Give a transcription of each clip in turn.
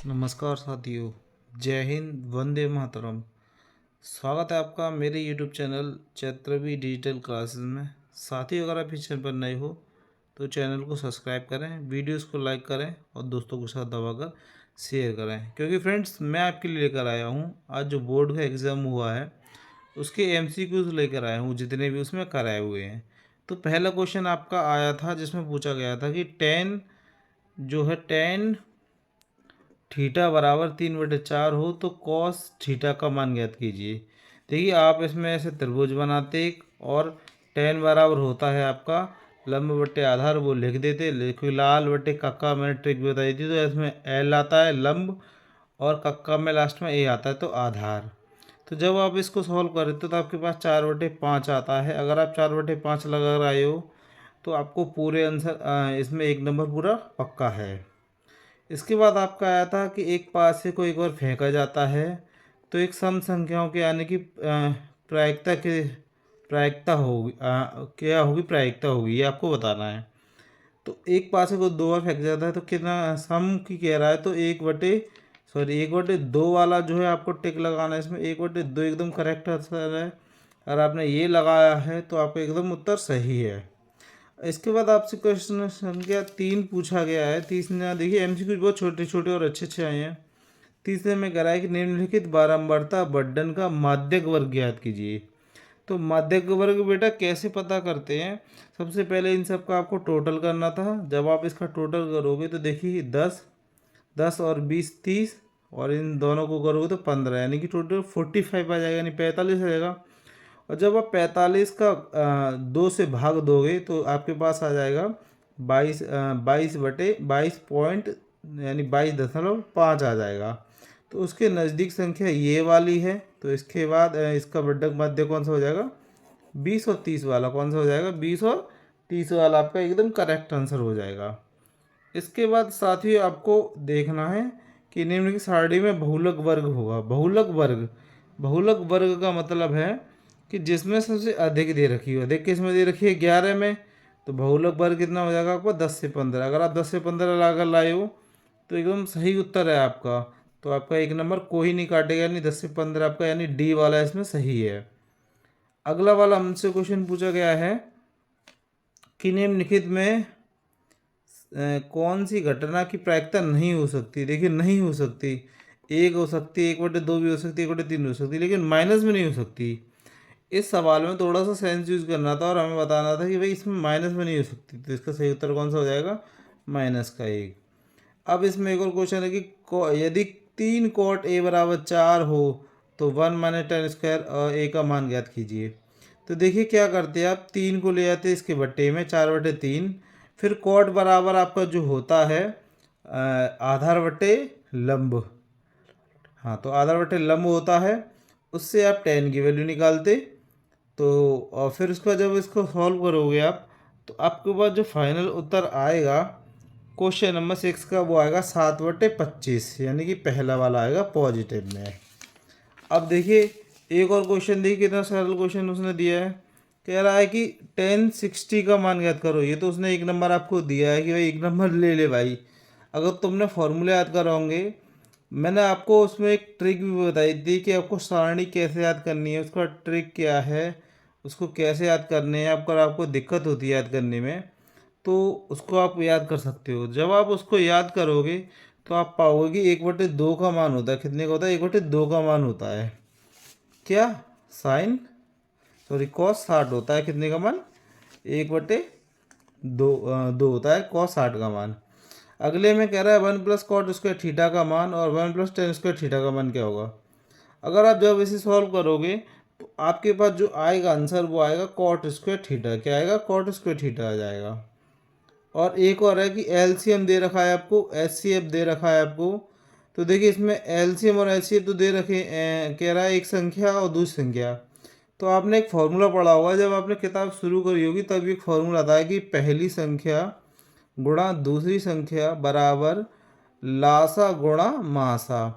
नमस्कार साथियों। जय हिंद, वंदे मातरम। स्वागत है आपका मेरे यूट्यूब चैनल चैत्रवी डिजिटल क्लासेस में। साथियों, अगर आप इस चैनल पर नए हो तो चैनल को सब्सक्राइब करें, वीडियोस को लाइक करें और दोस्तों के साथ दबाकर शेयर करें, क्योंकि फ्रेंड्स मैं आपके लिए लेकर आया हूँ आज जो बोर्ड का एग्ज़ाम हुआ है उसके MCQs लेकर आया हूँ, जितने भी उसमें कराए हुए हैं। तो पहला क्वेश्चन आपका आया था जिसमें पूछा गया था कि टेन थीटा बराबर 3/4 हो तो कॉस थीटा का मान ज्ञात कीजिए। देखिए, आप इसमें ऐसे त्रिभुज बनाते एक और टेन बराबर होता है आपका लंब बट्टे आधार, वो लिख देते। लिखो लाल बट्टे कक्का, मैंने ट्रिक भी बताई थी। तो इसमें एल आता है लंब और कक्का में लास्ट में ए आता है तो आधार। तो जब आप इसको सॉल्व करते हो तो आपके पास 4/5 आता है। अगर आप 4/5 लगा रहे हो तो आपको पूरे आंसर इसमें एक नंबर पूरा पक्का है। इसके बाद आपका आया था कि एक पास से कोई एक बार फेंका जाता है तो एक सम संख्याओं के आने की प्रायिकता होगी, क्या होगी, प्रायिकता होगी, ये आपको बताना है। तो एक पास से कोई दो बार फेंक जाता है तो कितना सम की कह रहा है, तो 1/2 वाला जो है आपको टिक लगाना है। इसमें 1/2 एकदम करेक्ट आंसर है। अगर आपने ये लगाया है तो आपका एकदम उत्तर सही है। इसके बाद आपसे क्वेश्चन संख्या 3 पूछा गया है। तीसरा देखिए, MCQ बहुत छोटे छोटे और अच्छे अच्छे आए हैं। तीसरे में कह रहा है कि निम्नलिखित बारंबारता बढ़न का माध्यक वर्ग ज्ञात कीजिए। तो माध्यक वर्ग बेटा कैसे पता करते हैं? सबसे पहले इन सब का आपको टोटल करना था। जब आप इसका टोटल करोगे तो देखिए 10 और 20 30, और इन दोनों को करोगे तो 15, यानी कि टोटल 45 आ जाएगा, यानी 45 रहेगा। और जब आप 45 का 2 से भाग दोगे तो आपके पास आ जाएगा 22/22 यानी 22.5 आ जाएगा। तो उसके नज़दीक संख्या ये वाली है। तो इसके बाद इसका बढ़क मध्य कौन सा हो जाएगा? 20 और 30 वाला कौन सा हो जाएगा? 20 और 30 वाला आपका एकदम करेक्ट आंसर हो जाएगा। इसके बाद साथियों आपको देखना है कि निम्नलिखित सारणी में बहुलक वर्ग होगा। बहुलक वर्ग का मतलब है कि जिसमें सबसे अधिक दे रखी हो। अधिक किस में दे रखी है? 11 में। तो बहुलक वर्ग कितना हो जाएगा आपका? 10 से 15। अगर आप 10 से 15 लाकर लाए हो तो एकदम सही उत्तर है आपका। तो आपका एक नंबर कोई नहीं काटेगा, यानी 10 से 15 आपका, यानी डी वाला इसमें सही है। अगला वाला हमसे क्वेश्चन पूछा गया है कि निम्नलिखित में कौन सी घटना की प्रायिकता नहीं हो सकती? देखिए, नहीं हो सकती। एक हो सकती है, 1/2 भी हो सकती है, 1/3 हो सकती है, लेकिन माइनस में नहीं हो सकती। इस सवाल में थोड़ा सा सेंस यूज करना था और हमें बताना था कि भाई इसमें माइनस में नहीं हो सकती। तो इसका सही उत्तर कौन सा हो जाएगा? -1। अब इसमें एक और क्वेश्चन है कि यदि 3 cot A = 4 हो तो 1 - 10² और A का मान ज्ञात कीजिए। तो देखिए क्या करते हैं, आप 3 को ले आते हैं इसके बट्टे में 4/3। फिर कॉट बराबर आपका जो होता है आधार बट्टे लंब। हाँ, तो आधार बट्टे लंब होता है, उससे आप 10 की वैल्यू निकालते। तो और फिर उसका जब इसको सॉल्व करोगे आप तो आपके पास जो फाइनल उत्तर आएगा क्वेश्चन नंबर 6 का, वो आएगा 7/25, यानी कि पहला वाला आएगा पॉजिटिव में। अब देखिए एक और क्वेश्चन, देखिए कितना सरल क्वेश्चन उसने दिया है। कह रहा है कि 1060 का मान ज्ञात करो। ये तो उसने एक नंबर आपको दिया है कि भाई एक नंबर ले ले भाई। अगर तुमने फॉर्मूले याद करोगे, मैंने आपको उसमें एक ट्रिक भी बताई थी कि आपको सारणी कैसे याद करनी है, उसका ट्रिक क्या है, उसको कैसे याद करने हैं। आपको दिक्कत होती है याद करने में तो उसको आप याद कर सकते हो। जब आप उसको याद करोगे तो आप पाओगे कि 1/2 का मान होता है। कितने का होता है? 1/2 का मान होता है क्या? साइन सॉरी कॉस 60 होता है। कितने का मान? 1/2 होता है कॉस 60 का मान। अगले में कह रहा है 1 + cot² थीटा का मान और 1 + tan² थीटा का मान क्या होगा? अगर आप जब इसे सॉल्व करोगे तो आपके पास जो आएगा आंसर वो आएगा cot² थीटा। क्या आएगा? cot² थीटा आ जाएगा। और एक और है कि LCM दे रखा है आपको, HCF दे रखा है आपको। तो देखिए इसमें LCM और HCF तो दे रखे कह रहा है एक संख्या और दूसरी संख्या। तो आपने एक फार्मूला पढ़ा होगा, जब आपने किताब शुरू करी होगी तब एक फार्मूला था कि पहली संख्या गुणा दूसरी संख्या बराबर लासा गुणा मासा।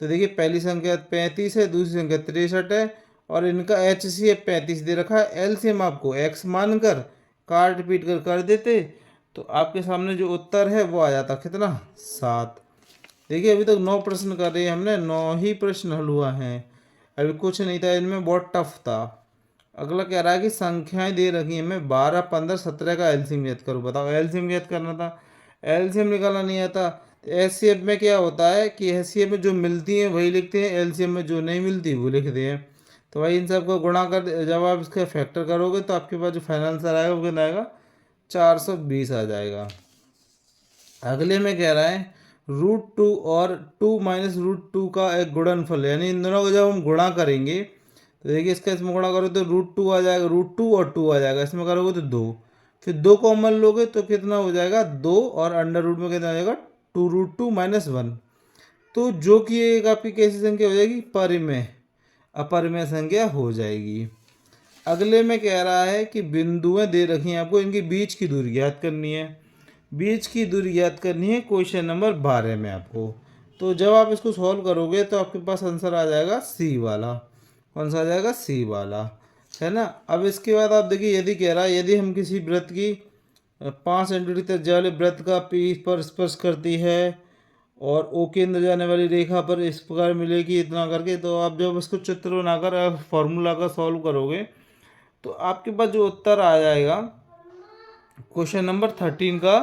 तो देखिए पहली संख्या 35 है, दूसरी संख्या 63 है, और इनका HCF 35 दे रखा है। LCM आपको x मानकर काट पीट कर देते तो आपके सामने जो उत्तर है वो आ जाता कितना? 7। देखिए अभी तक 9 प्रश्न कर रहे हैं हमने, 9 ही प्रश्न हल हुआ है, अभी कुछ नहीं था इनमें, बहुत टफ था। अगला कह रहा है कि संख्याएं दे रखी हैं, मैं 12, 15, 17 का एलसीएम याद करूँ। बताओ, एलसीएम याद करना था, एलसीएम निकालना नहीं आता। तो एचसीएफ में क्या होता है कि एचसीएफ में जो मिलती हैं वही लिखते हैं, एलसीएम में जो नहीं मिलती वो लिखते हैं। तो भाई इन सबको गुणा कर, जब आप इसका फैक्टर करोगे तो आपके पास जो फाइनल आंसर आएगा वो कितना आएगा, 420 आ जाएगा। अगले में कह रहा है √2 और 2 माइनस √2 का एक गुणनफल, यानी इन दोनों को जब हम गुणा करेंगे तो देखिए इसका इसमें गुणा करो तो √2 आ जाएगा, √2 और 2 आ जाएगा, इसमें करोगे तो 2, फिर 2 कॉमन लोगे तो कितना हो जाएगा 2, और अंडर रूट में कितना आ जाएगा 2√2 माइनस 1। तो जो कि एक आपकी कैसी संख्या हो जाएगी, परिमेय, अपरिमेय संख्या हो जाएगी। अगले में कह रहा है कि बिंदुएं दे रखी हैं आपको, इनके बीच की दूरी ज्ञात करनी है, बीच की दूरी ज्ञात करनी है क्वेश्चन नंबर 12 में आपको। तो जब आप इसको सॉल्व करोगे तो आपके पास आंसर आ जाएगा सी वाला। कौन सा आ जाएगा, सी वाला, है ना। अब इसके बाद आप देखिए, यदि कह रहा है यदि हम किसी वृत्त की 5 सेंटीमीटर त्रिज्या वाले वृत्त का पीठ पर स्पर्श करती है और ओ के अंदर जाने वाली रेखा पर इस प्रकार मिलेगी इतना करके, तो आप जब इसको चित्र बनाकर फॉर्मूला का सॉल्व करोगे तो आपके पास जो उत्तर आ जाएगा क्वेश्चन नंबर 13 का,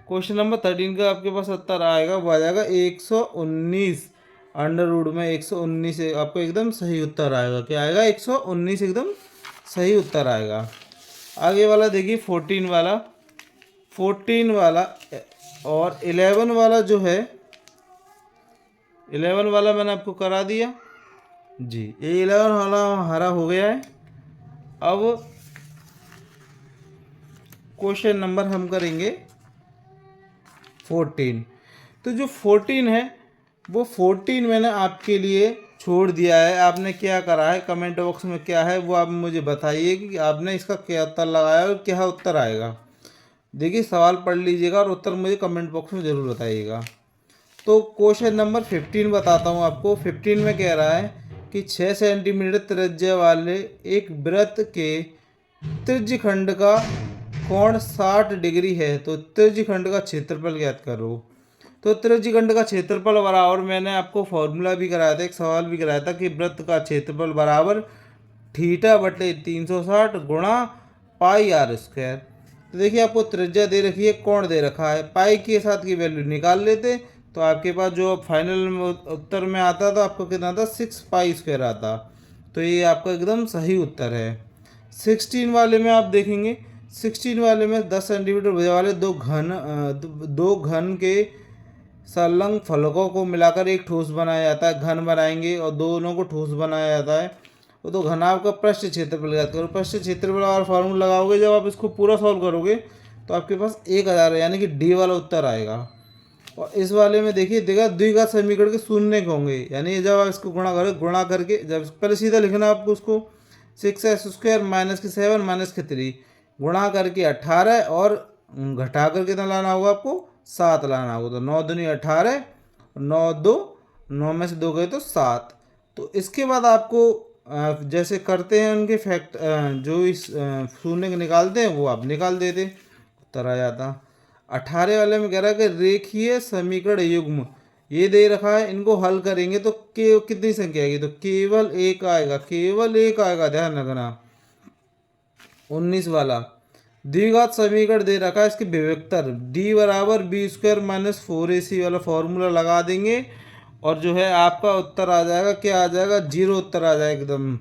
क्वेश्चन नंबर 13 का आपके पास उत्तर आएगा, वो आ जाएगा 119, अंडर रूट में 119 आपको एकदम सही उत्तर आएगा। क्या आएगा, 119 एकदम सही उत्तर आएगा। आगे वाला देखिए 14 वाला, 14 वाला और 11 वाला जो है, 11 वाला मैंने आपको करा दिया जी, ये 11 वाला हरा हो गया है। अब क्वेश्चन नंबर हम करेंगे 14। तो जो 14 है वो 14 मैंने आपके लिए छोड़ दिया है, आपने क्या करा है कमेंट बॉक्स में क्या है वो आप मुझे बताइए कि आपने इसका क्या उत्तर लगाया और क्या उत्तर आएगा। देखिए सवाल पढ़ लीजिएगा और उत्तर मुझे कमेंट बॉक्स में ज़रूर बताइएगा। तो क्वेश्चन नंबर 15 बताता हूँ आपको। 15 में कह रहा है कि 6 सेंटीमीटर त्रिज्या वाले एक वृत्त के त्रिज्यखंड का कोण 60 डिग्री है, तो त्रिज्यखंड का क्षेत्रफल ज्ञात करो। तो त्रिज्यखंड का क्षेत्रफल बराबर, मैंने आपको फॉर्मूला भी कराया था, एक सवाल भी कराया था कि वृत्त का क्षेत्रफल बराबर θ/360 गुणा πr²। तो देखिए आपको त्रिज्या दे रखी है, कोण दे रखा है, पाई के साथ की वैल्यू निकाल लेते तो आपके पास जो फाइनल उत्तर में आता था आपको कितना था, 6π² आता। तो ये आपका एकदम सही उत्तर है। 16 वाले में आप देखेंगे, 16 वाले में 10 सेंटीमीटर भुजा वाले दो घन के संलग्न फलकों को मिलाकर एक ठोस बनाया जाता है, घन बनाएंगे और दोनों को ठोस बनाया जाता है। वो तो घनाभ का पृष्ठ क्षेत्रफल ज्ञात करो। पृष्ठ क्षेत्रफल और फार्मूला लगाओगे, जब आप इसको पूरा सॉल्व करोगे तो आपके पास 1000 यानी कि डी वाला उत्तर आएगा। और इस वाले में देखिए देखा द्विघात समीकरण के शून्य के होंगे, यानी जब आप इसको गुणा करोगे, गुणा करके जब पहले सीधा लिखना आपको उसको 6x² माइनस के 7 माइनस के 3 गुणा करके 18 और घटा कर कितना लाना होगा आपको, 7 लाना होगा। तो 9 दूनी 18, 9 2, 9 में से 2 गए तो 7। तो इसके बाद आपको जैसे करते हैं उनके फैक्ट, जो इस शून्य के निकालते हैं वो आप निकाल देते, उत्तर आ जाता। 18 वाले में कह रहा है कि रेखीय समीकरण युग्म ये दे रखा है, इनको हल करेंगे तो कितनी संख्या आएगी, तो केवल एक आएगा, केवल एक आएगा, ध्यान रखना। 19 वाला द्विघात समीकरण दे रखा है, इसके विभक्तर d बराबर b² माइनस 4ac वाला फॉर्मूला लगा देंगे और जो है आपका उत्तर आ जाएगा, क्या आ जाएगा, 0 उत्तर आ जाएगा एकदम,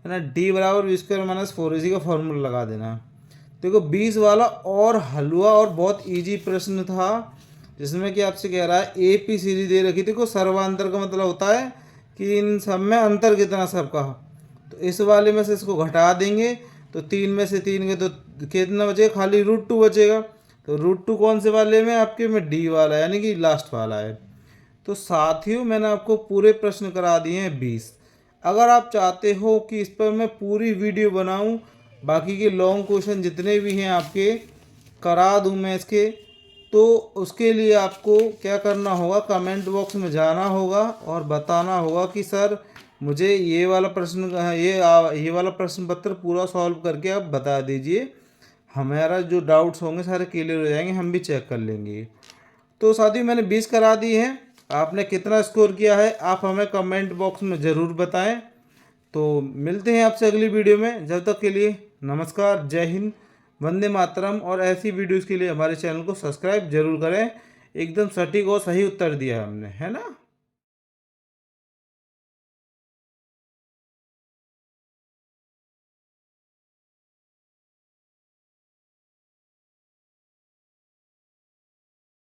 है ना। d बराबर b² माइनस 4ac का फॉर्मूला लगा देना। देखो 20 वाला और हलवा और बहुत इजी प्रश्न था, जिसमें कि आपसे कह रहा है AP सीरीज दे रखी। देखो सर्वांतर का मतलब होता है कि इन सब में अंतर कितना सबका, तो इस वाले में से इसको घटा देंगे तो 3 में से 3 के तो कितना बचेगा, खाली √2 बचेगा। तो √2 कौन से वाले में, आपके में डी वाला यानी कि लास्ट वाला है। तो साथियों मैंने आपको पूरे प्रश्न करा दिए हैं 20। अगर आप चाहते हो कि इस पर मैं पूरी वीडियो बनाऊं, बाकी के लॉन्ग क्वेश्चन जितने भी हैं आपके करा दूं मैं इसके, तो उसके लिए आपको क्या करना होगा, कमेंट बॉक्स में जाना होगा और बताना होगा कि सर मुझे ये वाला प्रश्न, ये वाला प्रश्न पत्र पूरा सॉल्व करके आप बता दीजिए, हमारा जो डाउट्स होंगे सारे क्लियर हो जाएंगे, हम भी चेक कर लेंगे। तो साथियों मैंने 20 करा दी है आपने कितना स्कोर किया है आप हमें कमेंट बॉक्स में ज़रूर बताएं। तो मिलते हैं आपसे अगली वीडियो में, जब तक के लिए नमस्कार, जय हिंद, वंदे मातरम। और ऐसी वीडियोस के लिए हमारे चैनल को सब्सक्राइब जरूर करें। एकदम सटीक और सही उत्तर दिया हमने, है ना।